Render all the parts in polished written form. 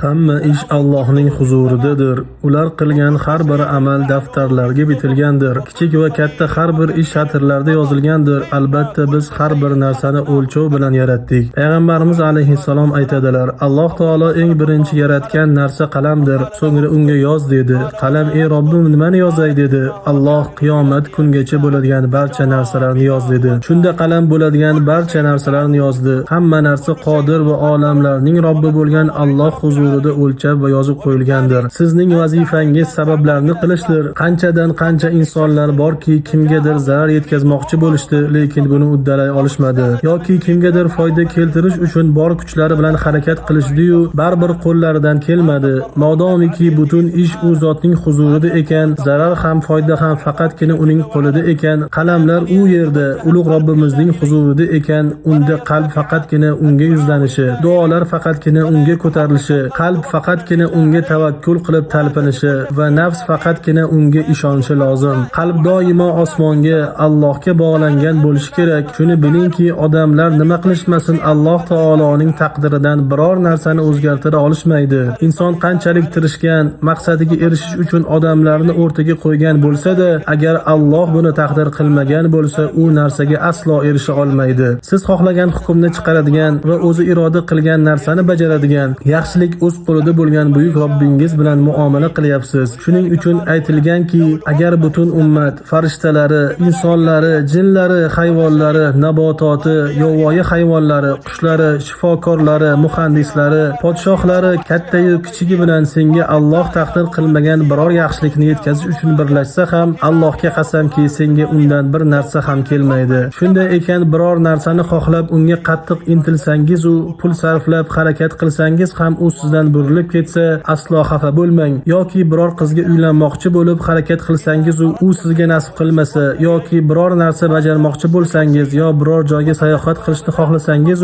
Hamma ish Allohning huzuridadir. Ular qilgan har bir amal daftarlarga bitilgandir. Kichik va katta har bir ish satrlarda yozilgandir. Albatta biz har bir narsani o'lchov bilan yaratdik. Payg'ambarimiz alayhissalom aytadilar: Alloh taolo eng birinchi yaratgan narsa qalamdir. So'ngra unga yoz dedi. Qalam: "Ey Robbim, nimani yozay?" dedi. Alloh: "Qiyomat kungacha bo'ladigan barcha narsalarni yoz" dedi. Shunda qalam bo'ladigan barcha narsalarni yozdi. Hamma narsa qodir va olamlarning Robbi bo'lgan Alloh huzurida o'lchab va yozib qo'yilgandir. Sizning vazifangiz sabablarni qilishdir. Qanchadan qancha insonlar borki, kimgadir zarar yetkazmoqchi bo'lishdi, lekin buni uddalay olishmadi. Yoki kimgadir foyda keltirish uchun bor kuchlari bilan harakat qilishdi-yu, baribir qo'llaridan kelmadi. Modomiki butun ish u zotning huzurida ekan, zarar ham foyda ham faqatgina uning qo'lida ekan, qalamlar u yerda, ulug' Robbimizning huzurida ekan, unda qalb faqatgina unga yuzlanishi, duolar faqatgina unga ko'tarilishi, qalb faqatgina unga tavakkul qilib talpinishi va nafs faqatgina unga ishonishi lozim. Qalb doimo osmonga, Allohga bog'langan bo'lishi kerak. Shuni bilingki, odamlar nima qilishmasin, Alloh taoloning taqdiridan biror narsani o'zgartira olishmaydi. Inson qanchalik tirishgan, maqsadiga erishish uchun odamlarni o'rtaga qo'ygan bo'lsa-da, agar Alloh buni taqdir qilmagan bo'lsa, u narsaga aslo erisha olmaydi. Siz xohlagan hukmni chiqaradigan va o'zi iroda qilgan narsani bajaradigan, yaxshilik o'z qo'lida bo'lgan buyuk Robbingiz bilan muomala qilyapsiz. Shuning uchun aytilganki, agar butun ummat, farishtalari, insonlari, jinlari, hayvonlari, nabototi, yovvoyi hayvonlari, qushlari, shifokorlari, muhandislari, podshohlari, katta-yu kichigi bilan senga Alloh taqdir qilmagan biror yaxshilikni yetkazish uchun birlashsa ham, Allohga qasamki, senga undan bir narsa ham kelmaydi. Shunday ekan, biror narsani xohlab unga qattiq intilsangiz u pul sarflab harakat qilsangiz ham u sizdan burilib ketsa, aslo xafa bo'lmang. Yoki biror qizga uylanmoqchi bo'lib harakat qilsangiz u sizga nasib qilmasa, yoki biror narsa bajarmoqchi bo'lsangiz, yo biror joyga sayohat qilishni xohlasangiz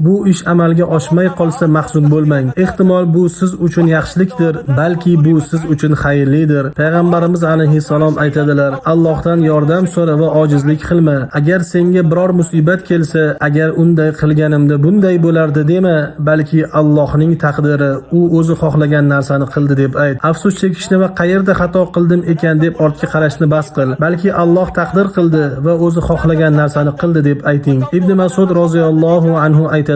bu ish amalga oshmay qolsa mahzun bo'lmang. Ehtimol bu siz uchun yaxshilikdir, balki bu siz uchun xayrlidir. Payg'ambarimiz alayhissalom aytadilar: Allohdan yordam so'ra va ojizlik qilma. Agar senga biror musibat kelsa, agar unday qilganimda bunday bo'lardi dema, balki Allohning taqdiri, u o'zi xohlagan narsani qildi deb ayt. Afsus chekishni va qayerda xato qildim ekan deb ortga qarashni bas qil. Balki Alloh taqdir qildi va o'zi xohlagan narsani qildi deb ayting. Ibn Mas'ud roziyallohu anhu aytadilar: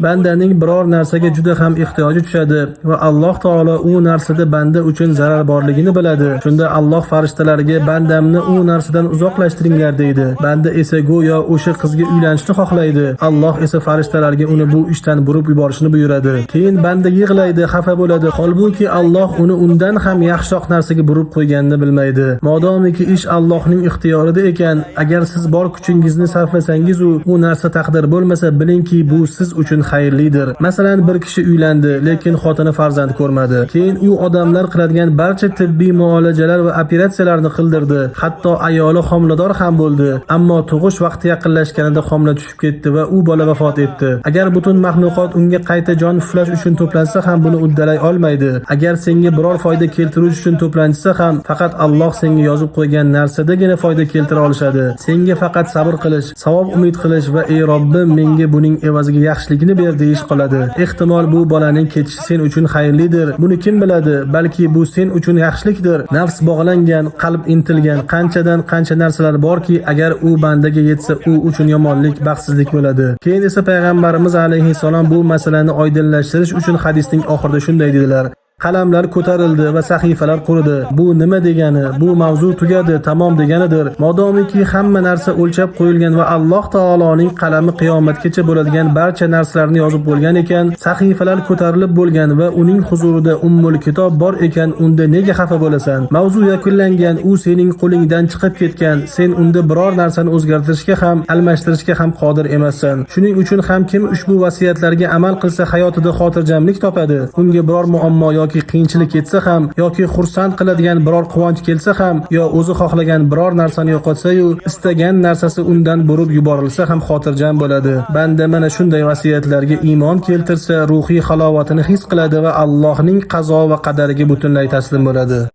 bandaning biror narsaga juda ham ehtiyoji tushadi va Alloh taolo u narsada banda uchun zarar borligini biladi. Shunda Alloh farishtalarga bandamni u narsadan uzoqlashtiringlar deydi. Banda esa go'yo o'sha qizga uylanishni xohlaydi. Alloh esa farishtalarga uni bu ishdan burib yuborishni buyuradi. Keyin banda yig'laydi, xafa bo'ladi. Holbuki Alloh uni undan ham yaxshiroq narsaga burib qo'yganini bilmaydi. Modomiki ish Allohning ixtiyorida ekan, agar siz bor kuchingizni sarflasangiz u narsa taqdir bo'lmasa, bilingki bu siz uchun xayrlidir. Masalan, bir kishi uylandi, lekin xotini farzand ko'rmadi. Keyin u odamlar qiladigan barcha tibbiy muolajalar va operatsiyalarni qildirdi. Hatto ayoli homilador ham bo'ldi. Ammo tug'ish vaqti yaqinlashganida homila tushib ketdi va u bola vafot etdi. Agar butun maxluqot unga qayta jon puflash uchun to'plansa ham buni uddalay olmaydi. Agar senga biror foyda keltirish uchun to'plansa ham, faqat Alloh senga yozib qo'ygan narsadagina foyda keltira olishadi. Senga faqat sabr qilish, savob umid qilish va ey Robbim, menga buning evaziga yaxshilikni ber deyish qoladi. Ehtimol bu bolaning ketishi sen uchun xayrlidir. Buni kim biladi? Balki bu sen uchun yaxshilikdir. Nafs bog'langan, qalb intilgan qanchadan qancha narsalar borki, agar u bandaga yetsa, u uchun yomonlik, baxtsizlik bo'ladi. Keyin esa payg'ambarimiz alayhissalom bu masalani oydinlashtirish uchun hadisning oxirida shunday dedilar: qalamlar ko'tarildi va sahifalar quridi. Bu nima degani? Bu mavzu tugadi, tamom deganidir. Modomiki hamma narsa o'lchab qo'yilgan va Alloh taoloning qalami qiyomatgacha bo'ladigan barcha narsalarni yozib bo'lgan ekan, sahifalar ko'tarilib bo'lgan va uning huzurida ummul kitob bor ekan, unda nega xafa bo'lasan? Mavzu yakunlangan, u sening qo'lingdan chiqib ketgan. Sen unda biror narsani o'zgartirishga ham, almashtirishga ham qodir emassan. Shuning uchun ham kim ushbu vasiyatlarga amal qilsa hayotida xotirjamlik topadi. Unga biror muammo yoki qiyinchilik yetsa ham, yoki xursand qiladigan biror quvonch kelsa ham, yo o'zi xohlagan biror narsani yo'qotsa-yu, istagan narsasi undan burib yuborilsa ham xotirjam bo'ladi. Banda mana shunday vasiyatlarga iymon keltirsa, ruhiy halovatini his qiladi va Allohning qazo va qadariga butunlay taslim bo'ladi.